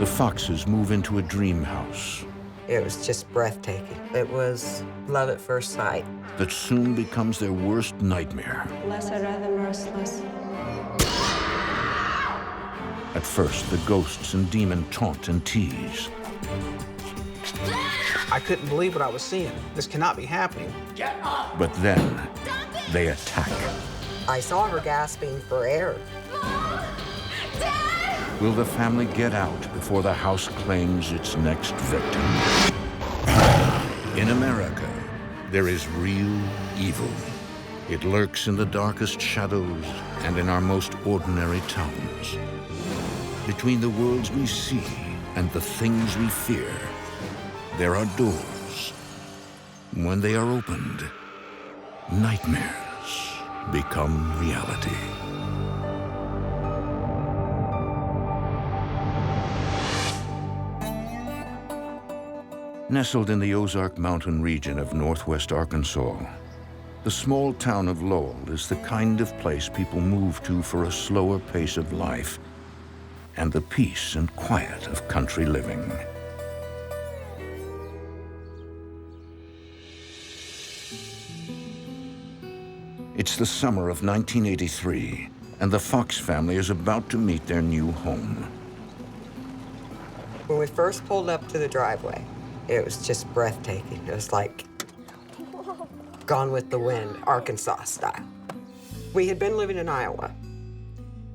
The Foxes move into a dream house It was just breathtaking. It was love at first sight. that soon becomes their worst nightmare. Lesser rather merciless. At first, the ghosts and demon taunt and tease. I couldn't believe what I was seeing. This cannot be happening. But then, they attack. I saw her gasping for air. Mom! Dad! Will the family get out before the house claims its next victim? In America, there is real evil. It lurks in the darkest shadows and in our most ordinary towns. Between the worlds we see and the things we fear, there are doors. When they are opened, nightmares become reality. Nestled in the Ozark Mountain region of northwest Arkansas, the small town of Lowell is the kind of place people move to for a slower pace of life and the peace and quiet of country living. It's the summer of 1983, and the Fox family is about to meet their new home. When we first pulled up to the driveway, it was just breathtaking. It was like Gone with the Wind, Arkansas style. We had been living in Iowa,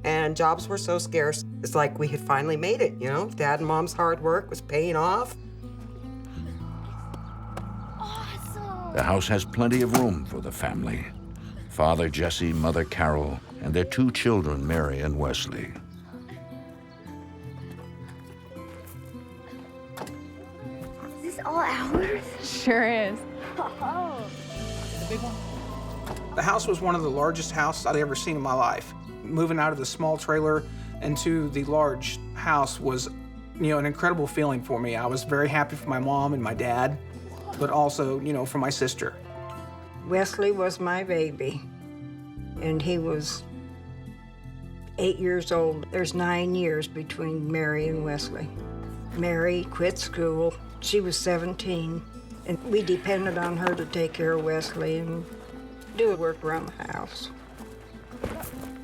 and jobs were so scarce. It's like we had finally made it, you know? Dad and Mom's hard work was paying off. Awesome! The house has plenty of room for the family. Father Jesse, Mother Carol, and their two children, Mary and Wesley. Is this all ours? Sure is. Oh. The house was one of the largest houses I'd ever seen in my life. Moving out of the small trailer into the large house was, you know, an incredible feeling for me. I was very happy for my mom and my dad, but also, you know, for my sister. Wesley was my baby, and he was 8 years old. There's 9 years between Mary and Wesley. Mary quit school. She was 17, and we depended on her to take care of Wesley and do work around the house.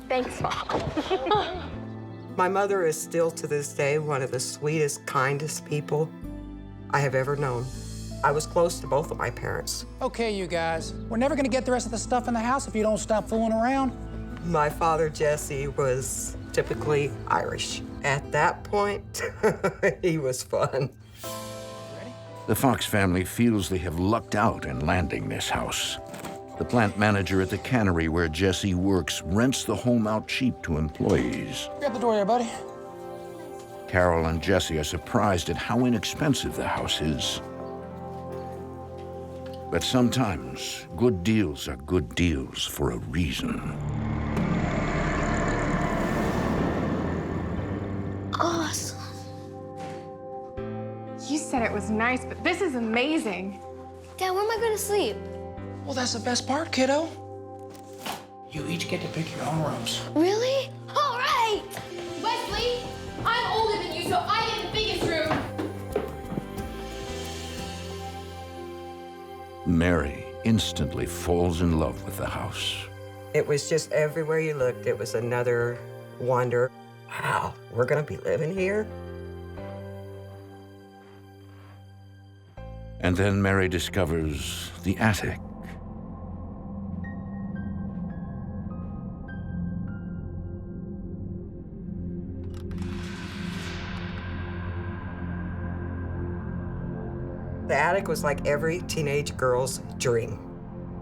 Thanks, Mom. My mother is still to this day one of the sweetest, kindest people I have ever known. I was close to both of my parents. Okay, you guys, we're never gonna get the rest of the stuff in the house if you don't stop fooling around. My father, Jesse, was typically Irish. At that point, he was fun. The Fox family feels they have lucked out in landing this house. The plant manager at the cannery where Jesse works rents the home out cheap to employees. Grab the door here, buddy. Carol and Jesse are surprised at how inexpensive the house is. But sometimes, good deals are good deals for a reason. Awesome. You said it was nice, but this is amazing. Dad, where am I gonna sleep? Well, that's the best part, kiddo. You each get to pick your own rooms. Really? All right! Wesley, I'm older than you, so I get the biggest room. Mary instantly falls in love with the house. It was just everywhere you looked, it was another wonder. Wow, we're gonna be living here? And then Mary discovers the attic. The attic was like every teenage girl's dream.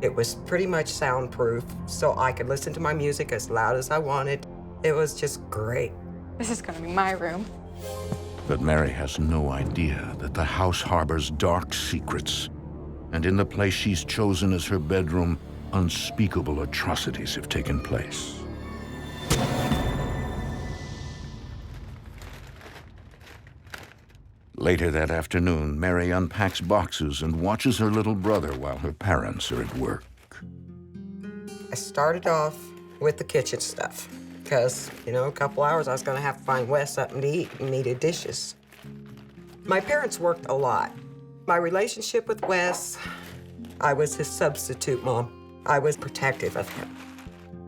It was pretty much soundproof, so I could listen to my music as loud as I wanted. It was just great. This is gonna be my room. But Mary has no idea that the house harbors dark secrets. And in the place she's chosen as her bedroom, unspeakable atrocities have taken place. Later that afternoon, Mary unpacks boxes and watches her little brother while her parents are at work. I started off with the kitchen stuff because, you know, a couple hours I was gonna have to find Wes something to eat and needed dishes. My parents worked a lot. My relationship with Wes, I was his substitute mom. I was protective of him.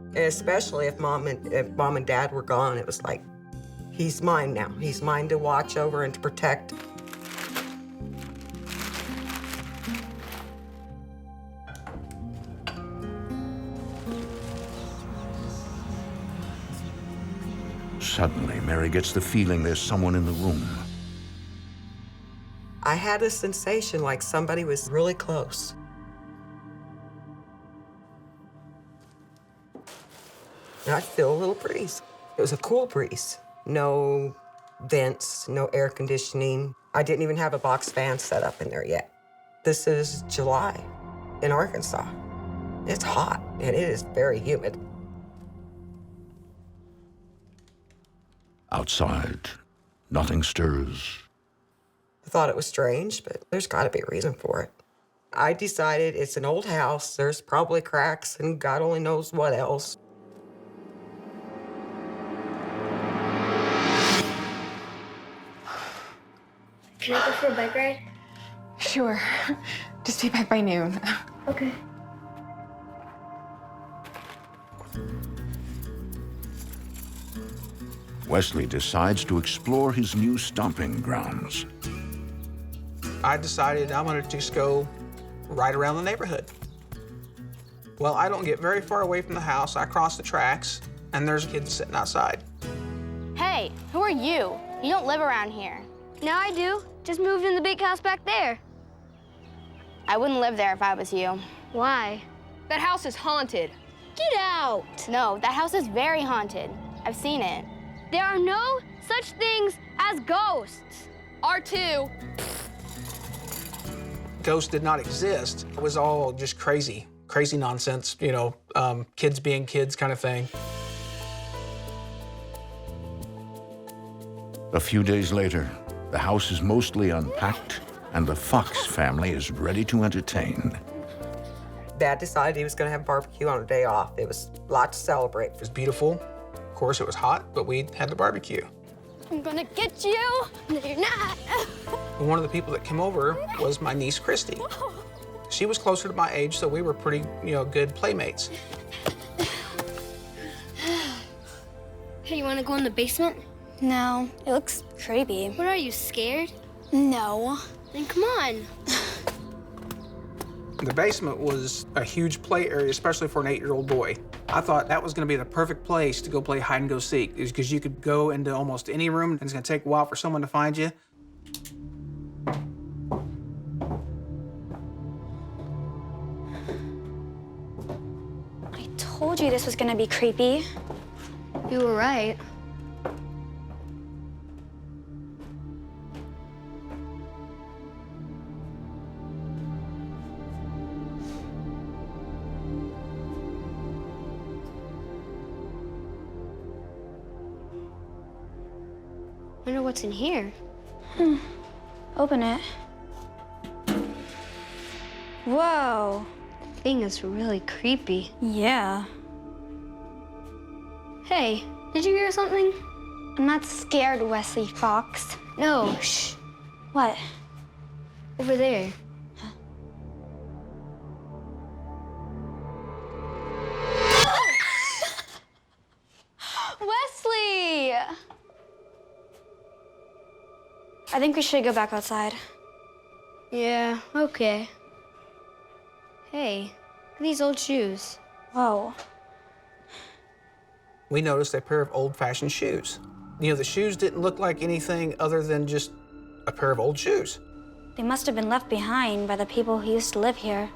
And especially if mom and dad were gone, it was like, he's mine now. He's mine to watch over and to protect. Suddenly, Mary gets the feeling there's someone in the room. I had a sensation like somebody was really close. And I feel a little breeze. It was a cool breeze. No vents, no air conditioning. I didn't even have a box fan set up in there yet. This is July in Arkansas. It's hot and it is very humid. Outside, nothing stirs. I thought it was strange, but there's got to be a reason for it. I decided it's an old house. There's probably cracks and God only knows what else. Can I go for a bike ride? Sure. Just be back by noon. Okay. Wesley decides to explore his new stomping grounds. I decided I'm gonna just go right around the neighborhood. Well, I don't get very far away from the house. I cross the tracks, and there's a kid sitting outside. Hey, who are you? You don't live around here. No, I do. Just moved in the big house back there. I wouldn't live there if I was you. Why? That house is haunted. Get out! No, that house is very haunted. I've seen it. There are no such things as ghosts. R2. Ghosts did not exist. It was all just crazy nonsense, you know, kids being kids kind of thing. A few days later, the house is mostly unpacked, and the Fox family is ready to entertain. Dad decided he was going to have barbecue on a day off. It was a lot to celebrate. It was beautiful. Of course, it was hot, but we had the barbecue. I'm gonna get you. No, you're not. One of the people that came over was my niece, Christy. She was closer to my age, so we were pretty, good playmates. Hey, you wanna go in the basement? No, it looks creepy. What are you, scared? No. Then come on. The basement was a huge play area, especially for an 8-year-old boy. I thought that was gonna be the perfect place to go play hide and go seek, because you could go into almost any room, and it's gonna take a while for someone to find you. I told you this was gonna be creepy. You were right. Wonder what's in here. Open it. Whoa. The thing is really creepy. Yeah. Hey, did you hear something? I'm not scared, Wesley Fox. No, shh. What? Over there. Wesley! I think we should go back outside. Yeah, okay. Hey, look at these old shoes. Whoa. We noticed a pair of old-fashioned shoes. The shoes didn't look like anything other than just a pair of old shoes. They must have been left behind by the people who used to live here.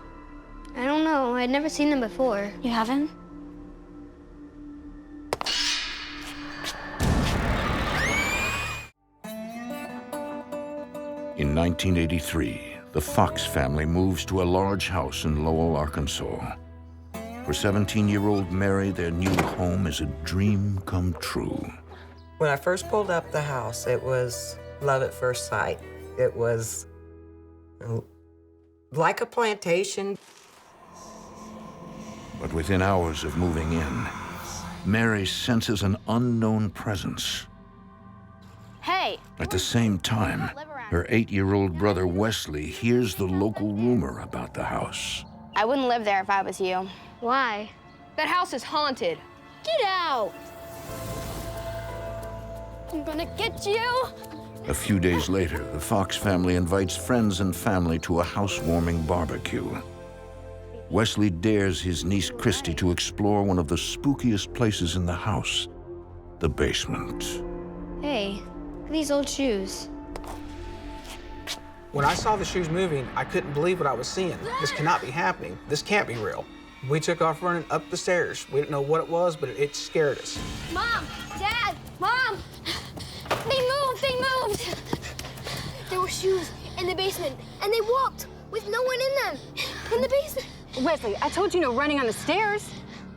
I don't know, I'd never seen them before. You haven't? In 1983, the Fox family moves to a large house in Lowell, Arkansas. For 17-year-old Mary, their new home is a dream come true. When I first pulled up the house, it was love at first sight. It was like a plantation. But within hours of moving in, Mary senses an unknown presence. Hey! At the same time, Live around Her 8-year-old brother Wesley hears the local rumor about the house. I wouldn't live there if I was you. Why? That house is haunted. Get out! I'm gonna get you! A few days later, the Fox family invites friends and family to a housewarming barbecue. Wesley dares his niece Christy to explore one of the spookiest places in the house, the basement. Hey, look at these old shoes. When I saw the shoes moving, I couldn't believe what I was seeing. This cannot be happening. This can't be real. We took off running up the stairs. We didn't know what it was, but it scared us. Mom! Dad! Mom! They moved! They moved! There were shoes in the basement, and they walked with no one in them. In the basement. Wesley, I told you no running on the stairs.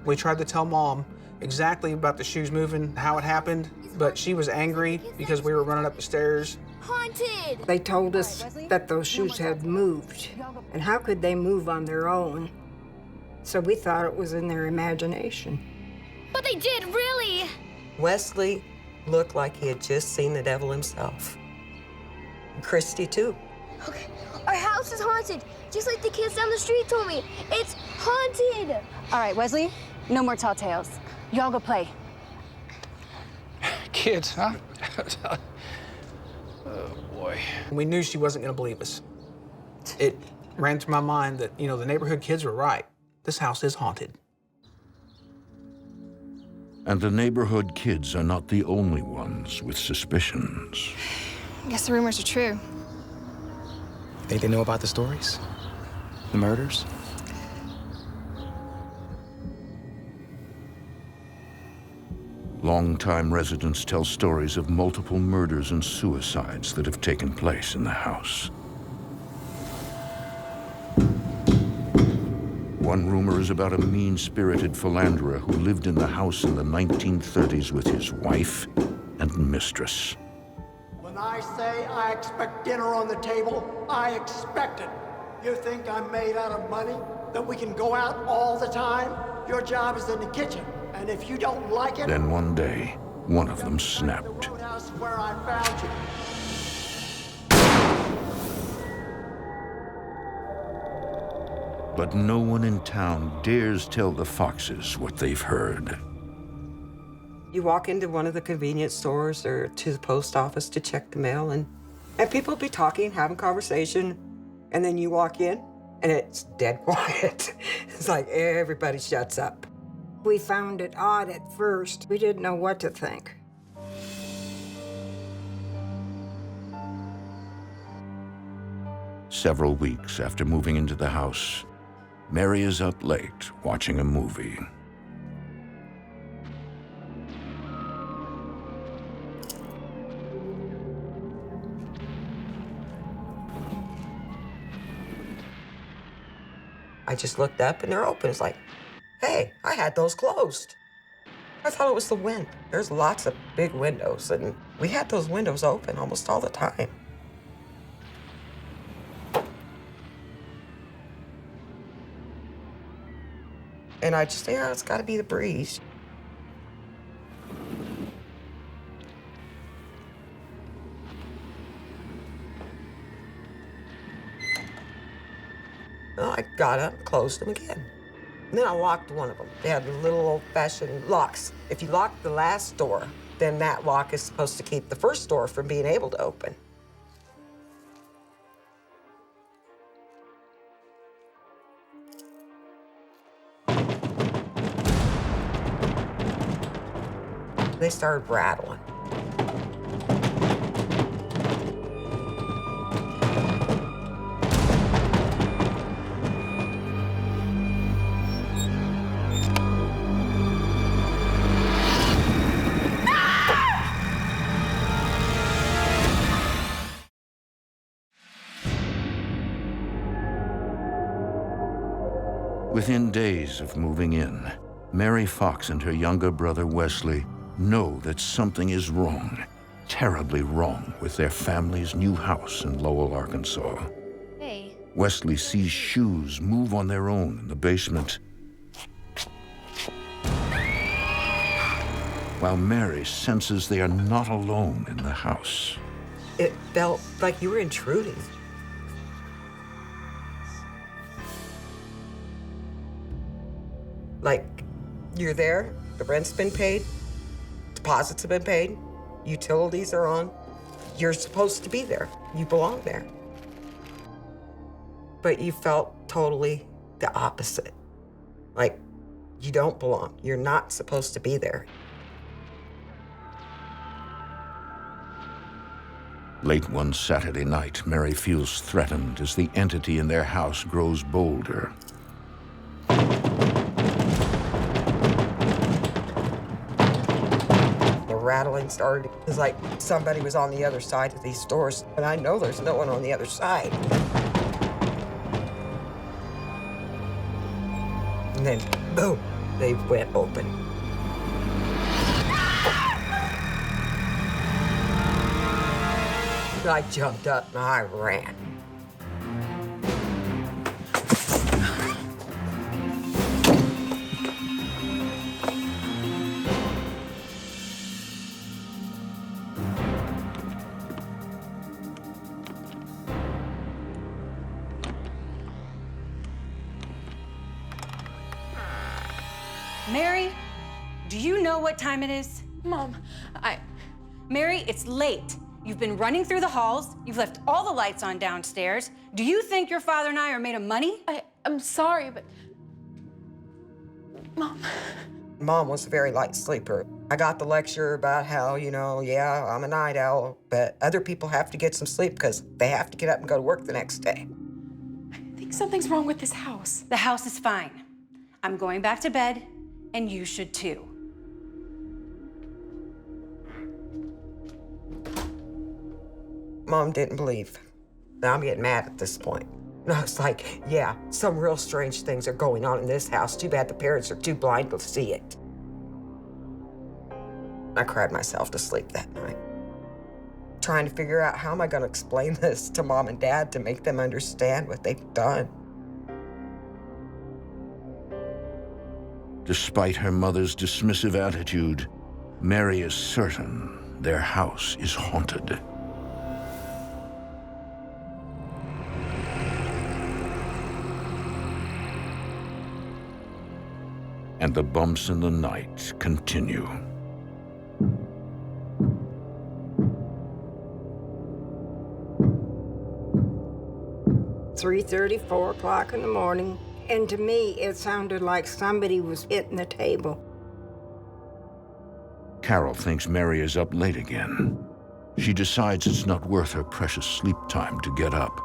We tried to tell Mom exactly about the shoes moving, how it happened, but she was angry because we were running up the stairs. Haunted! They told us that those shoes had moved, and how could they move on their own? So we thought it was in their imagination. But they did, really! Wesley looked like he had just seen the devil himself. Christy, too. Okay, our house is haunted, just like the kids down the street told me. It's haunted! All right, Wesley, no more tall tales. Y'all go play. Kids, huh? Oh, boy. We knew she wasn't gonna believe us. It ran through my mind that, you know, the neighborhood kids were right. This house is haunted. And the neighborhood kids are not the only ones with suspicions. I guess the rumors are true. Think they know about the stories? The murders? Longtime residents tell stories of multiple murders and suicides that have taken place in the house. One rumor is about a mean-spirited philanderer who lived in the house in the 1930s with his wife and mistress. When I say I expect dinner on the table, I expect it. You think I'm made out of money? That we can go out all the time? Your job is in the kitchen, and if you don't like it... Then one day, one of them snapped. The roadhouse where I found you. But no one in town dares tell the Foxes what they've heard. You walk into one of the convenience stores or to the post office to check the mail, and people be talking, having conversation, and then you walk in, and it's dead quiet. It's like everybody shuts up. We found it odd at first. We didn't know what to think. Several weeks after moving into the house, Mary is up late watching a movie. I just looked up and they're open. It's like, hey, I had those closed. I thought it was the wind. There's lots of big windows, and we had those windows open almost all the time. And I just think, oh, it's gotta be the breeze. Well, I got up and closed them again. And then I locked one of them. They had the little old-fashioned locks. If you lock the last door, then that lock is supposed to keep the first door from being able to open. They started rattling. Within days of moving in, Mary Fox and her younger brother Wesley know that something is wrong, terribly wrong, with their family's new house in Lowell, Arkansas. Hey. Wesley sees shoes move on their own in the basement, while Mary senses they are not alone in the house. It felt like you were intruding. Like, you're there, the rent's been paid, deposits have been paid, utilities are on. You're supposed to be there. You belong there. But you felt totally the opposite. Like, you don't belong. You're not supposed to be there. Late one Saturday night, Mary feels threatened as the entity in their house grows bolder. The rattling started. It was like somebody was on the other side of these doors, and I know there's no one on the other side. And then, boom, they went open. I jumped up and I ran. Mary, do you know what time it is? Mom, Mary, it's late. You've been running through the halls. You've left all the lights on downstairs. Do you think your father and I are made of money? I'm sorry, but... Mom. Mom was a very light sleeper. I got the lecture about how, yeah, I'm a night owl, but other people have to get some sleep because they have to get up and go to work the next day. I think something's wrong with this house. The house is fine. I'm going back to bed, and you should too. Mom didn't believe. Now I'm getting mad at this point. And I was like, yeah, some real strange things are going on in this house. Too bad the parents are too blind to see it. I cried myself to sleep that night, trying to figure out how am I going to explain this to Mom and Dad to make them understand what they've done. Despite her mother's dismissive attitude, Mary is certain their house is haunted. And the bumps in the night continue. 3:30, 4 o'clock in the morning, and to me, it sounded like somebody was hitting the table. Carol thinks Mary is up late again. She decides it's not worth her precious sleep time to get up.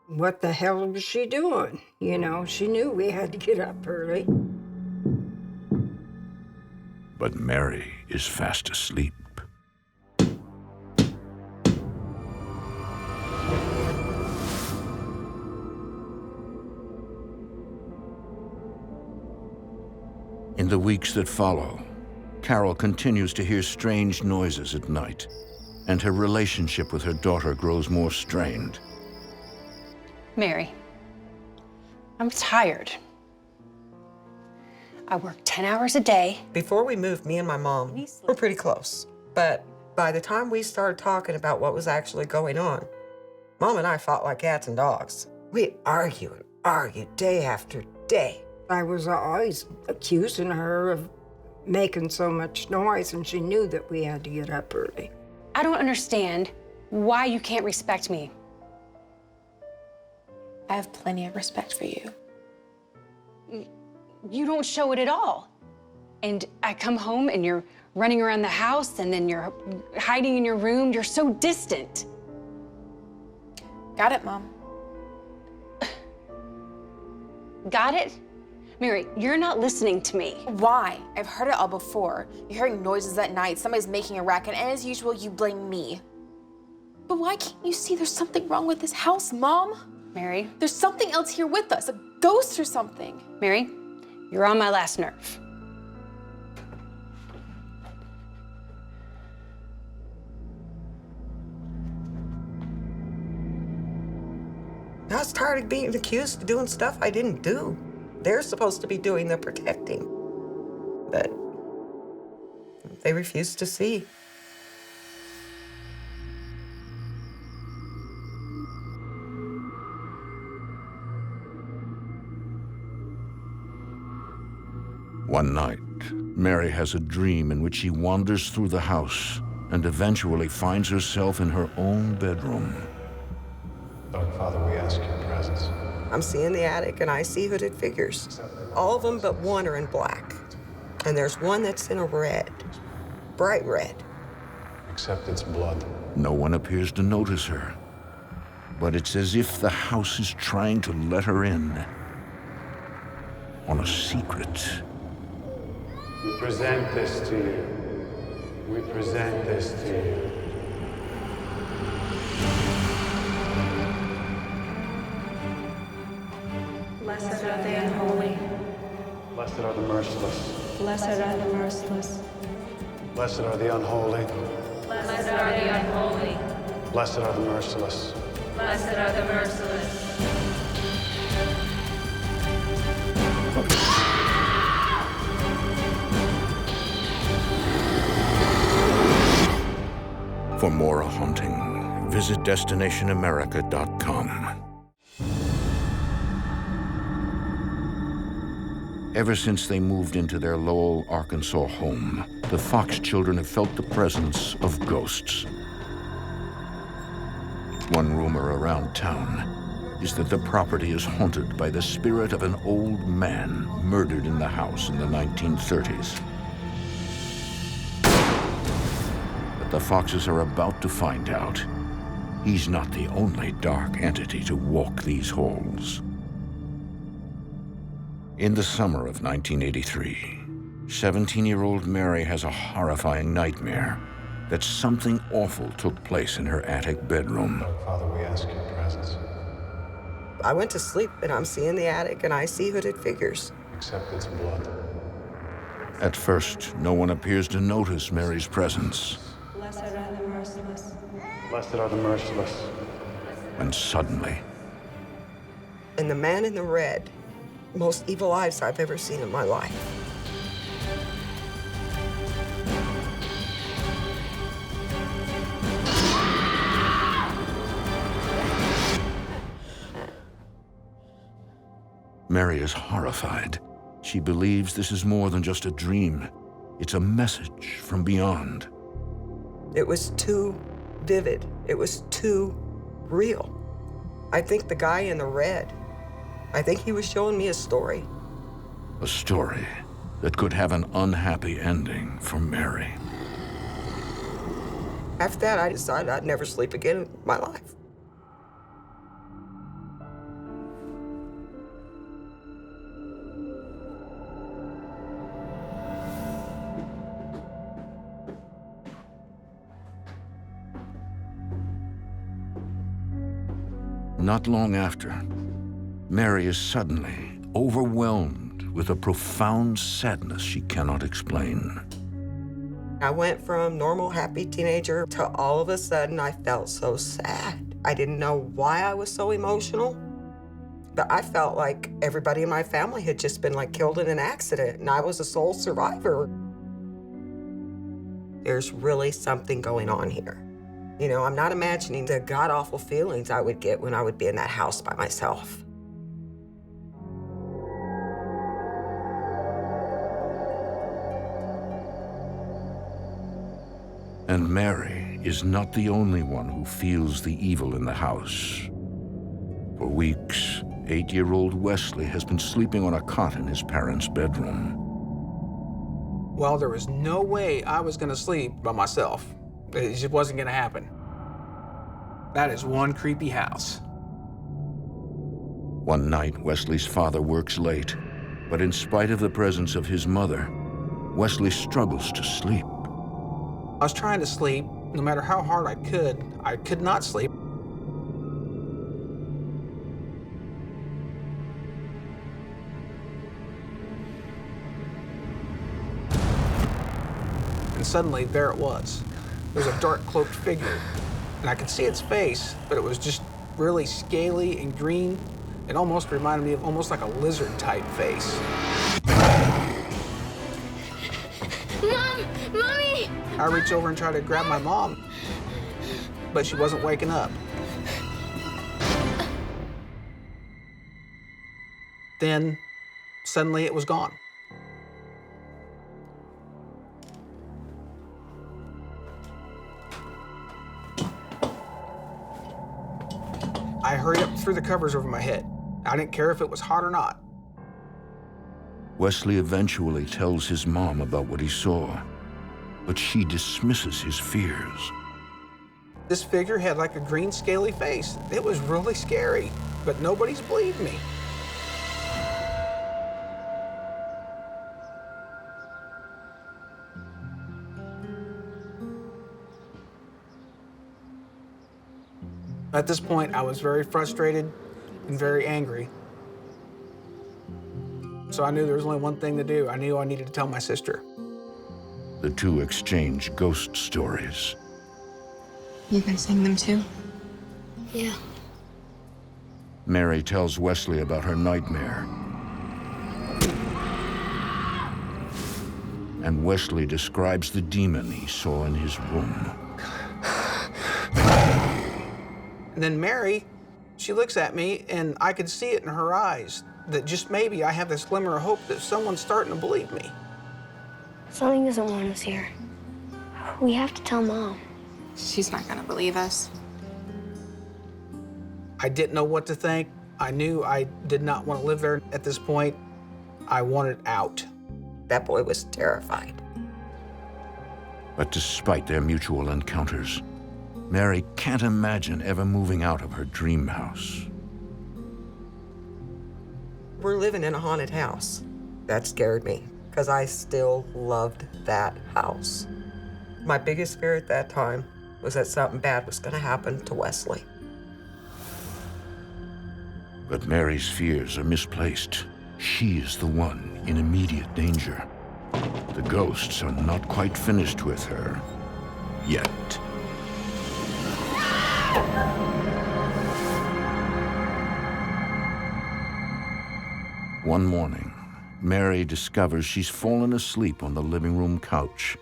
What the hell was she doing? She knew we had to get up early. But Mary is fast asleep. In the weeks that follow, Carol continues to hear strange noises at night, and her relationship with her daughter grows more strained. Mary, I'm tired. I work 10 hours a day. Before we moved, me and my mom were pretty close. But by the time we started talking about what was actually going on, Mom and I fought like cats and dogs. We argued day after day. I was always accusing her of making so much noise, and she knew that we had to get up early. I don't understand why you can't respect me. I have plenty of respect for you. You don't show it at all. And I come home and you're running around the house and then you're hiding in your room. You're so distant. Got it, Mom. Got it? Mary, you're not listening to me. Why? I've heard it all before. You're hearing noises at night, somebody's making a racket, and as usual, you blame me. But why can't you see there's something wrong with this house, Mom? Mary? There's something else here with us, a ghost or something. Mary, you're on my last nerve. I was tired of being accused of doing stuff I didn't do. They're supposed to be doing the protecting, but they refused to see. One night, Mary has a dream in which she wanders through the house and eventually finds herself in her own bedroom. Dark Father, we ask your presence. I'm seeing the attic and I see hooded figures. All of them but one are in black. And there's one that's in a red, bright red. Except it's blood. No one appears to notice her, but it's as if the house is trying to let her in on a secret. We present this to you. We present this to you. Blessed are the unholy. Blessed are the merciless. Blessed are the merciless. Blessed are the unholy. Blessed are the unholy. Blessed are the merciless. Blessed are the merciless. For more haunting, visit destinationamerica.com. Ever since they moved into their Lowell, Arkansas home, the Fox children have felt the presence of ghosts. One rumor around town is that the property is haunted by the spirit of an old man murdered in the house in the 1930s. But the Foxes are about to find out he's not the only dark entity to walk these halls. In the summer of 1983, 17-year-old Mary has a horrifying nightmare that something awful took place in her attic bedroom. Father, we ask your presence. I went to sleep and I'm seeing the attic and I see hooded figures. Except it's blood. At first, no one appears to notice Mary's presence. Blessed are the merciless. Blessed are the merciless. When suddenly, And the man in the red, most evil eyes I've ever seen in my life. Mary is horrified. She believes this is more than just a dream. It's a message from beyond. It was too vivid. It was too real. I think the guy in the red, I think he was showing me a story. A story that could have an unhappy ending for Mary. After that, I decided I'd never sleep again in my life. Not long after, Mary is suddenly overwhelmed with a profound sadness she cannot explain. I went from normal, happy teenager to all of a sudden I felt so sad. I didn't know why I was so emotional, but I felt like everybody in my family had just been killed in an accident and I was the sole survivor. There's really something going on here. You know, I'm not imagining the god-awful feelings I would get when I would be in that house by myself. And Mary is not the only one who feels the evil in the house. For weeks, 8-year-old Wesley has been sleeping on a cot in his parents' bedroom. Well, there was no way I was going to sleep by myself. It just wasn't going to happen. That is one creepy house. One night, Wesley's father works late, but in spite of the presence of his mother, Wesley struggles to sleep. I was trying to sleep. No matter how hard I could not sleep. And suddenly, there it was. There was a dark, cloaked figure. And I could see its face, but it was just really scaly and green. It almost reminded me of almost like a lizard-type face. Mom! Mommy! I reached over and tried to grab my mom, but she wasn't waking up. Then, suddenly it was gone. threw the covers over my head. I didn't care if it was hot or not. Wesley eventually tells his mom about what he saw, but she dismisses his fears. This figure had like a green scaly face. It was really scary, but nobody's believed me. At this point, I was very frustrated and very angry. So I knew there was only one thing to do. I knew I needed to tell my sister. The two exchange ghost stories. You guys sing them too? Yeah. Mary tells Wesley about her nightmare. And Wesley describes the demon he saw in his room. And then Mary, she looks at me, and I could see it in her eyes that just maybe I have this glimmer of hope that someone's starting to believe me. Something doesn't want us here. We have to tell Mom. She's not gonna believe us. I didn't know what to think. I knew I did not want to live there at this point. I wanted out. That boy was terrified. But despite their mutual encounters, Mary can't imagine ever moving out of her dream house. We're living in a haunted house. That scared me, because I still loved that house. My biggest fear at that time was that something bad was going to happen to Wesley. But Mary's fears are misplaced. She is the one in immediate danger. The ghosts are not quite finished with her yet. One morning, Mary discovers she's fallen asleep on the living room couch.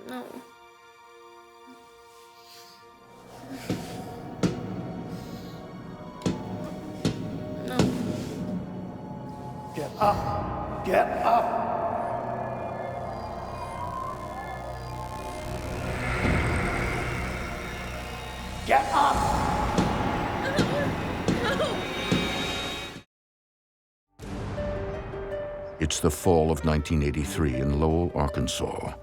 No. No. Get up! Get up! Get up! It's the fall of 1983 in Lowell, Arkansas.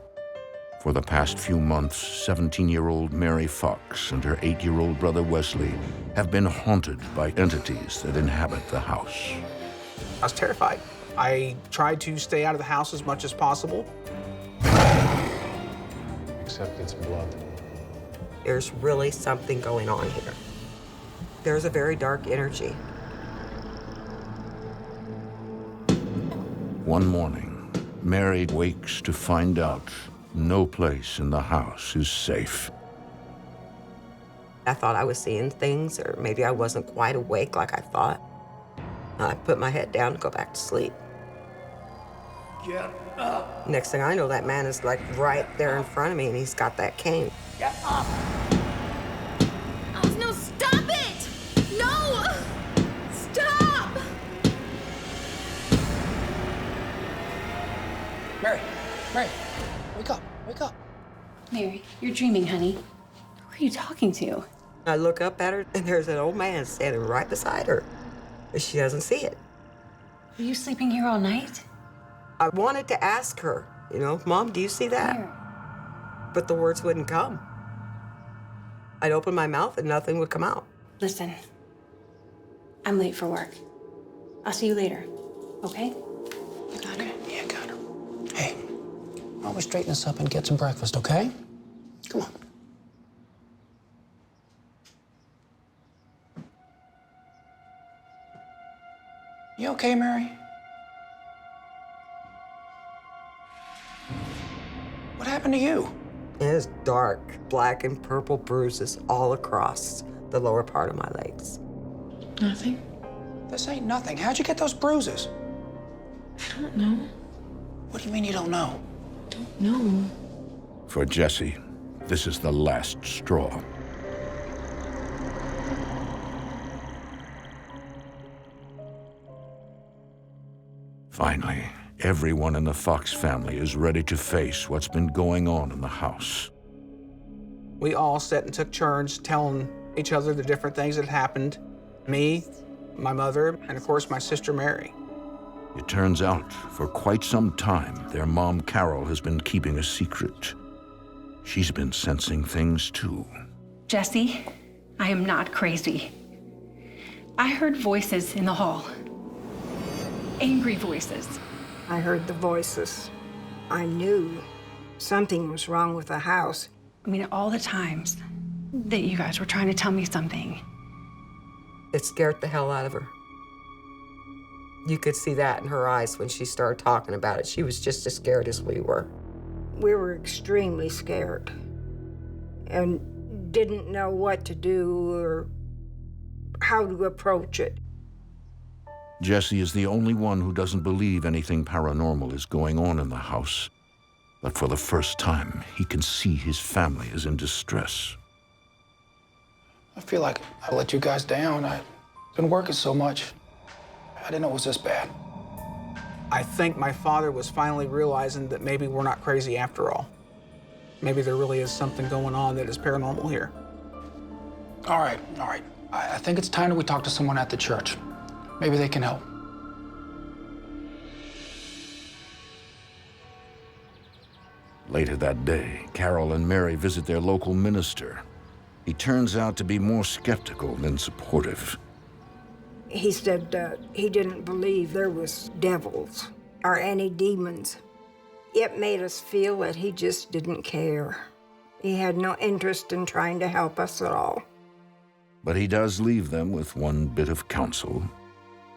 For the past few months, 17-year-old Mary Fox and her 8-year-old brother Wesley have been haunted by entities that inhabit the house. I was terrified. I tried to stay out of the house as much as possible. Except it's blood. There's really something going on here. There's a very dark energy. One morning, Mary wakes to find out no place in the house is safe. I thought I was seeing things, or maybe I wasn't quite awake like I thought. I put my head down to go back to sleep. Get up! Next thing I know, that man is like right there in front of me, and he's got that cane. Get up! Oh, no, stop it! No! Stop! Mary, wake up, wake up. Mary, you're dreaming, honey. Who are you talking to? I look up at her, and there's an old man standing right beside her. But she doesn't see it. Were you sleeping here all night? I wanted to ask her, Mom, do you see that? Mary. But the words wouldn't come. I'd open my mouth and nothing would come out. Listen, I'm late for work. I'll see you later, okay? You got her? Yeah, got her. Hey, why don't we straighten this up and get some breakfast, okay? Come on. You okay, Mary? What happened to you? It is dark, black and purple bruises all across the lower part of my legs. Nothing. This ain't nothing. How'd you get those bruises? I don't know. What do you mean you don't know? Don't know. For Jesse, this is the last straw. Finally, everyone in the Fox family is ready to face what's been going on in the house. We all sat and took turns telling each other the different things that happened. Me, my mother, and of course my sister Mary. It turns out, for quite some time, their mom, Carol, has been keeping a secret. She's been sensing things, too. Jesse, I am not crazy. I heard voices in the hall. Angry voices. I heard the voices. I knew something was wrong with the house. I mean, all the times that you guys were trying to tell me something. It scared the hell out of her. You could see that in her eyes when she started talking about it. She was just as scared as we were. We were extremely scared and didn't know what to do or how to approach it. Jesse is the only one who doesn't believe anything paranormal is going on in the house. But for the first time, he can see his family is in distress. I feel like I let you guys down. I've been working so much. I didn't know it was this bad. I think my father was finally realizing that maybe we're not crazy after all. Maybe there really is something going on that is paranormal here. All right. I think it's time that we talk to someone at the church. Maybe they can help. Later that day, Carol and Mary visit their local minister. He turns out to be more skeptical than supportive. He said he didn't believe there was devils or any demons. It made us feel that he just didn't care. He had no interest in trying to help us at all. But he does leave them with one bit of counsel.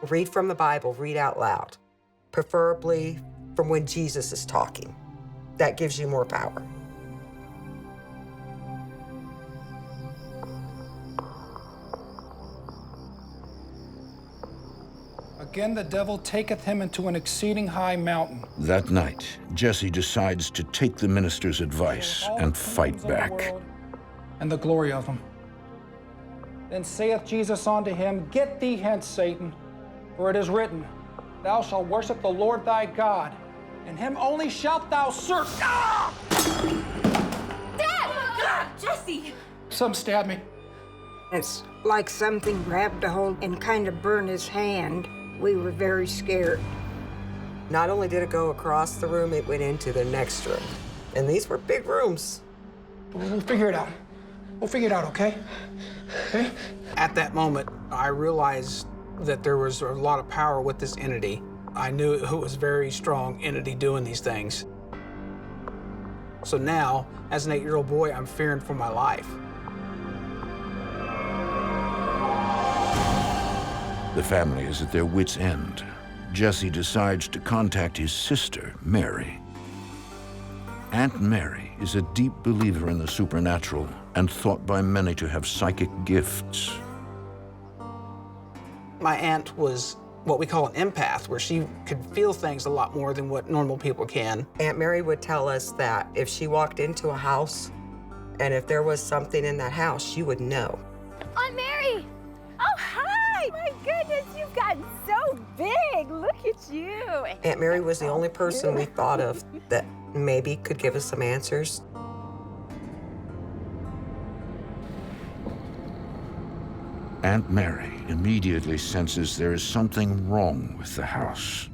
Read from the Bible, read out loud, preferably from when Jesus is talking. That gives you more power. Again, the devil taketh him into an exceeding high mountain. That night, Jesse decides to take the minister's advice and fight back. And the glory of him. Then saith Jesus unto him, Get thee hence, Satan, for it is written, Thou shalt worship the Lord thy God, and him only shalt thou serve. Ah! Dad! Jesse! Some stabbed me. It's like something grabbed a hold and kind of burned his hand. We were very scared. Not only did it go across the room, it went into the next room. And these were big rooms. We'll figure it out. We'll figure it out, okay? Okay? At that moment, I realized that there was a lot of power with this entity. I knew it was a very strong entity doing these things. So now, as an 8-year-old boy, I'm fearing for my life. The family is at their wits' end. Jesse decides to contact his sister, Mary. Aunt Mary is a deep believer in the supernatural and thought by many to have psychic gifts. My aunt was what we call an empath, where she could feel things a lot more than what normal people can. Aunt Mary would tell us that if she walked into a house and if there was something in that house, she would know. Aunt Mary! Oh, hi! My goodness, you've gotten so big. Look at you. Aunt Mary was the only person we thought of that maybe could give us some answers. Aunt Mary immediately senses there is something wrong with the house.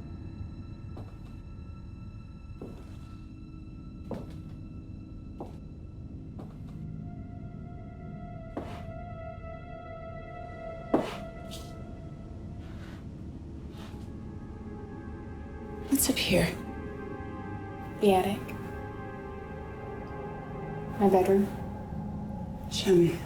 What's up here? The attic. My bedroom. Show me.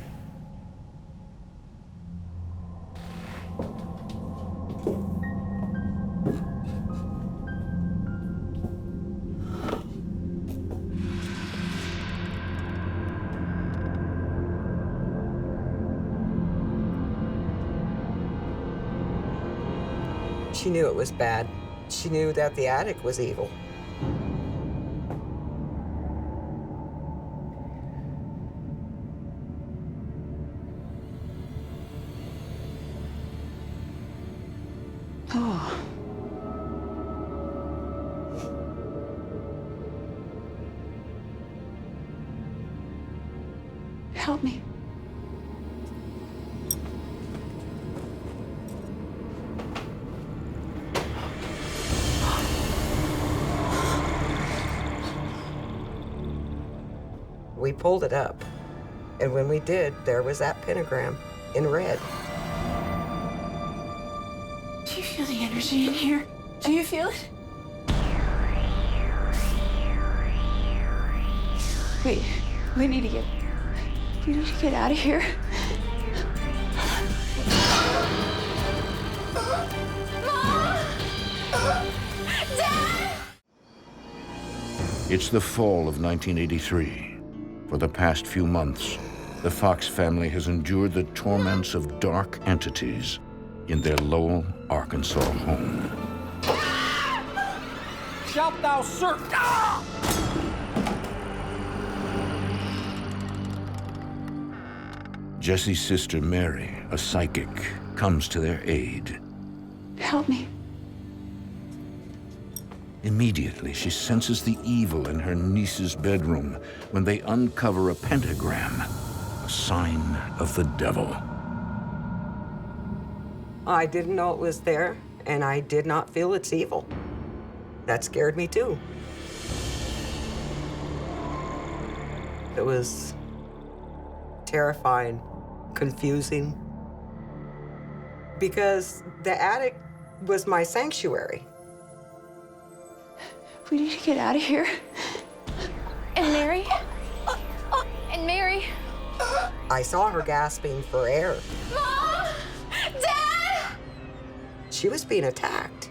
She knew it was bad. She knew that the attic was evil. Oh. Help me. We pulled it up, and when we did, there was that pentagram in red. Do you feel the energy in here? Do you feel it? Wait, we need to get out of here. It's the fall of 1983. For the past few months, the Fox family has endured the torments of dark entities in their Lowell, Arkansas home. Shalt thou serve? Jesse's sister Mary, a psychic, comes to their aid. Help me. Immediately, she senses the evil in her niece's bedroom when they uncover a pentagram, a sign of the devil. I didn't know it was there, and I did not feel its evil. That scared me too. It was terrifying, confusing, because the attic was my sanctuary. We need to get out of here. And Mary? And Mary? I saw her gasping for air. Mom! Dad! She was being attacked.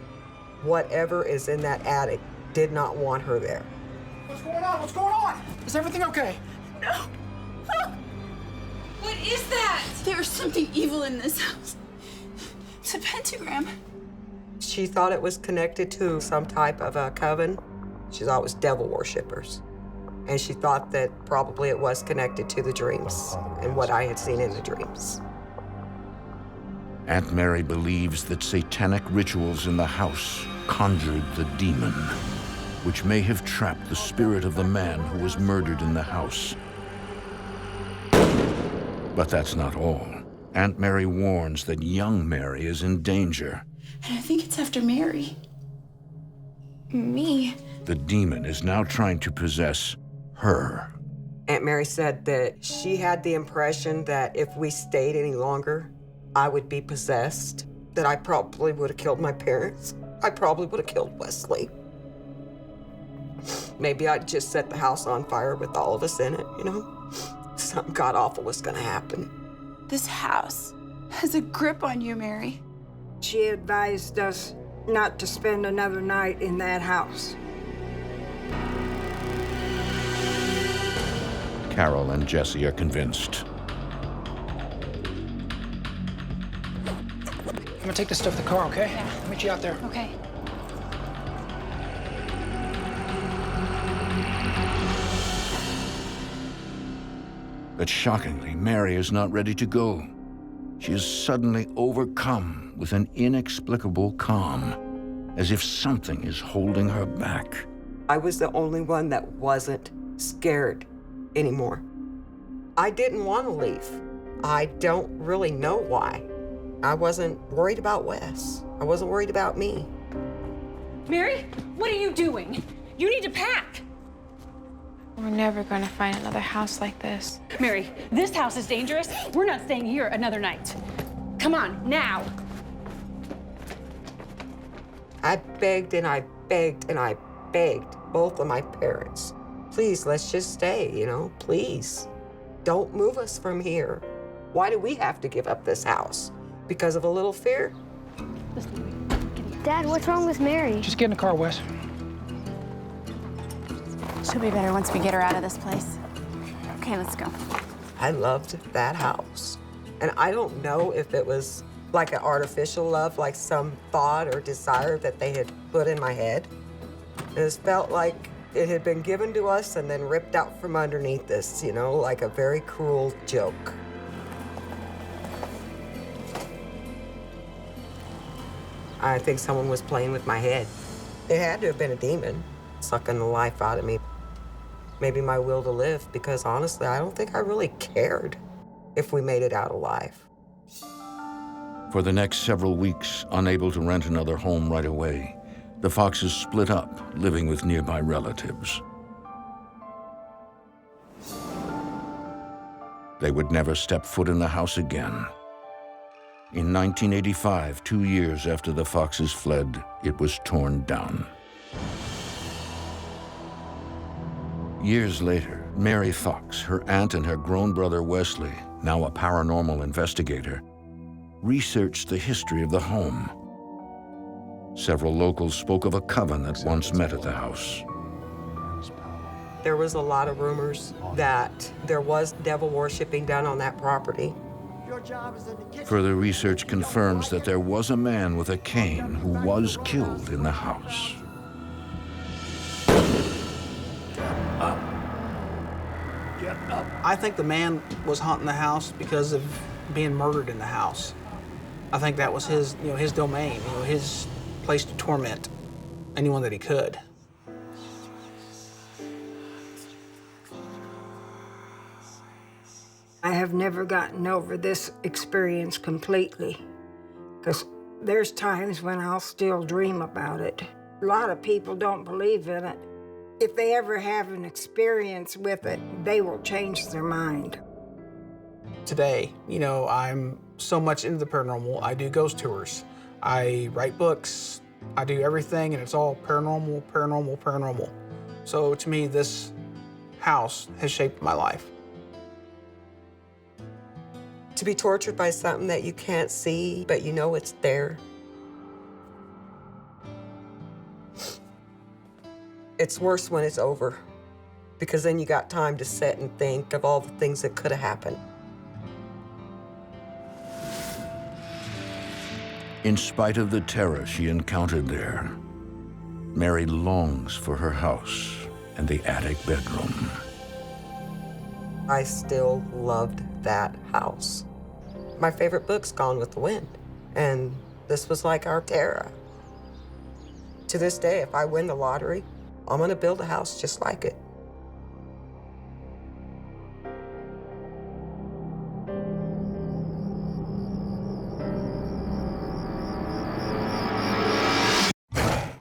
Whatever is in that attic did not want her there. What's going on? What's going on? Is everything okay? No. What is that? There's something evil in this house. It's a pentagram. She thought it was connected to some type of a coven. She thought it was devil worshippers. And she thought that probably it was connected to the dreams and what I had seen in the dreams. Aunt Mary believes that satanic rituals in the house conjured the demon, which may have trapped the spirit of the man who was murdered in the house. But that's not all. Aunt Mary warns that young Mary is in danger. And I think it's after Mary. Me? The demon is now trying to possess her. Aunt Mary said that she had the impression that if we stayed any longer, I would be possessed, that I probably would have killed my parents. I probably would have killed Wesley. Maybe I'd just set the house on fire with all of us in it, you know? Something god-awful was gonna happen. This house has a grip on you, Mary. She advised us not to spend another night in that house. Carol and Jesse are convinced. I'm gonna take this stuff to the car, okay? Yeah. I'll meet you out there. Okay. But shockingly, Mary is not ready to go. She is suddenly overcome with an inexplicable calm, as if something is holding her back. I was the only one that wasn't scared anymore. I didn't want to leave. I don't really know why. I wasn't worried about Wes. I wasn't worried about me. Mary, what are you doing? You need to pack. We're never gonna find another house like this. Mary, this house is dangerous. We're not staying here another night. Come on, now. I begged and I begged and I begged both of my parents. Please, let's just stay, you know, please. Don't move us from here. Why do we have to give up this house? Because of a little fear? Dad, what's wrong with Mary? Just get in the car, Wes. She'll be better once we get her out of this place. Okay, let's go. I loved that house. And I don't know if it was like an artificial love, like some thought or desire that they had put in my head. It just felt like it had been given to us and then ripped out from underneath us, you know, like a very cruel joke. I think someone was playing with my head. It had to have been a demon sucking the life out of me. Maybe my will to live, because honestly, I don't think I really cared if we made it out alive. For the next several weeks, unable to rent another home right away, the Foxes split up, living with nearby relatives. They would never step foot in the house again. In 1985, 2 years after the Foxes fled, it was torn down. Years later, Mary Fox, her aunt, and her grown brother Wesley, now a paranormal investigator, researched the history of the home. Several locals spoke of a coven that once met at the house. There was a lot of rumors that there was devil worshiping done on that property. Further research confirms that there was a man with a cane who was killed in the house. Get up. I think the man was haunting the house because of being murdered in the house. I think that was his, his domain, his place to torment anyone that he could. I have never gotten over this experience completely, because there's times when I'll still dream about it. A lot of people don't believe in it. If they ever have an experience with it, they will change their mind. Today, I'm so much into the paranormal. I do ghost tours. I write books. I do everything, and it's all paranormal, paranormal, paranormal. So to me, this house has shaped my life. To be tortured by something that you can't see, but you know it's there. It's worse when it's over, because then you got time to sit and think of all the things that could have happened. In spite of the terror she encountered there, Mary longs for her house and the attic bedroom. I still loved that house. My favorite book's Gone with the Wind, and this was like our Terra. To this day, if I win the lottery, I'm gonna build a house just like it.